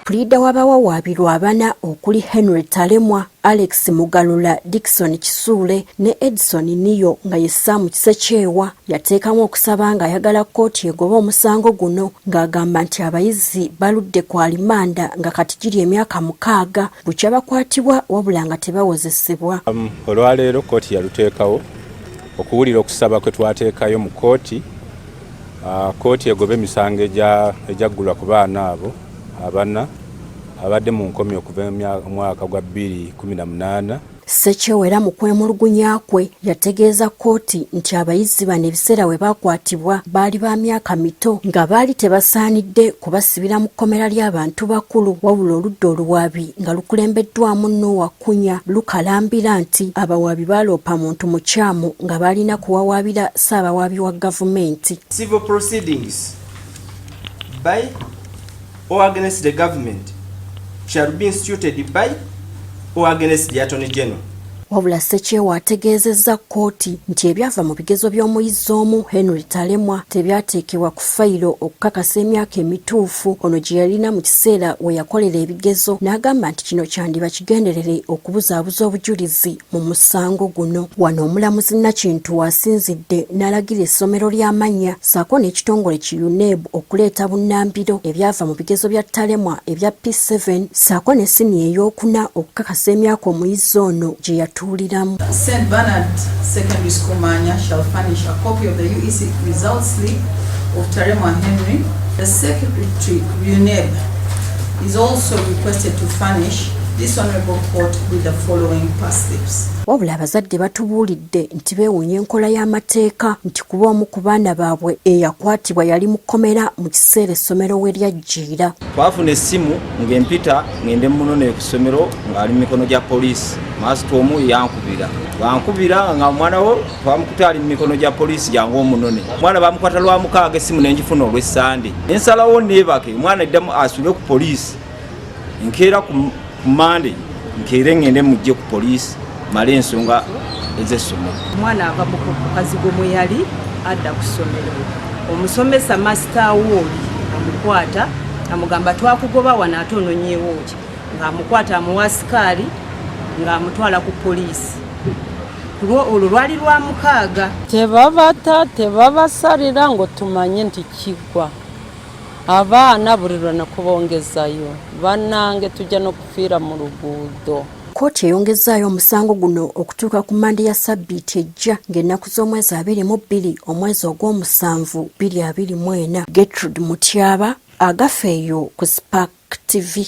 Pulida w'abawawaabirwa abana okuli Henry Talemwa, Alex Mugalula, Dickson Kisuule ne Edson Niyo nga ye Sam Kisekyewa yateekamu okusaba nga ayagala kkooti egoba omusango guno ng'agamba nti abayizi baludde ku alimanda nga kati giri emyaka 6 bukya bakwatibwa wabula nga tebawozesebwa. Olwaleero kkooti yaluteekawo okuwulira okusaba kwe twateekayo mu kkooti. Kkooti egoba emisango ejaggulwa ku baana abo abana abadde mu nkomyo okuva mu mwaka gwa 2018. Sekyewa era mu kwemulugunya kwe yategeeza kkooti nti abayizi bano ebiseera we bakwatibwa baali ba myaka mito nga baali tebasaanidde kubasibira mu kkomera ly'abantu bakulu wabula oludda oluwaabi nga lukulembeddwamu Noah Kunya lukalambira nti abawaabi baaloopa muntu mukyamu nga baalina kuwawaabira ssaabawaabi wa gavumenti. Civil proceedings by or against the government shall be instituted by or against the Attorney General. Wabula Sekyewa ategeezezza kkooti nti ebyava mu bigezo by'omuyizi omu Henry Talemwa tebyateekebwa ku fayiro okukakasa emyaka emituufu ono gye yalina mu kiseera we yakolera ebigezo n'agamba nti kino kyandiba kigenderere okubuzaabuza obujulizi mu musango guno. Wano omulamuzi Nakintu wasinzidde n'alagira essomero ly'amannya ssaako n'ekitongole ki UNEB okuleeta bunnambiro ebyava mu bigezo bya Talemwa ebya P7 ssaako ne siniya ey'okuna okukakasa emyaka omuyizi ono gye yatuuliramu. St. Bernard Secondary School Manya shall furnish a copy of the UEC results slip of Talemwa Henry. The Secretary UNEB is also requested to furnish this honourable court with the following pass slips. Wabula abazadde batubuulidde nti beewuunya enkola y'amateeka nti kuba omu ku baana baabwe eyakwatibwa yali mu kkomera mu kiseera essomero we lyajjiira. Twafuna essimu ng'empita ngende munone ku ssomero ng'ali mu mikono gya poliisi. Maasito omu yankubira. Bankubira nga omwana wo twamukuta ali mu mikono gya poliisi jangu omunone. Omwana bamukwata lwa 6 essimu n'engifuna olw'Essande. Ensalawo neebake omwana eddamu asule ku poliisi. Nkeera ku Monday nkeere ngende mujje ku poliisi male ensonga ez'essomero. Omwana ava mu kazigo mwe yali adda ku ssomero. Omusomesa masita wooli amukwata amugamba twakugoba wano ate ononyeewo ki ng'amukwata amuwa sikaali ng'amutwala ku poliisi. Olwo lwali lwa 6. Tebabata tebabasalira ngo tumanye nti kiggwa. Abaana buli lwonna kubongezayo bannange tujja n'okufiira mu luguudo. Kkooti eyongezaayo omusango guno okutuuka ku Mande ya Sabbiiti ejja ng'ennaku z'omwezi 22 omwezi ogw'omusanvu 2024. Gertrude Mutyaba, Agafeeyo ku Spark TV.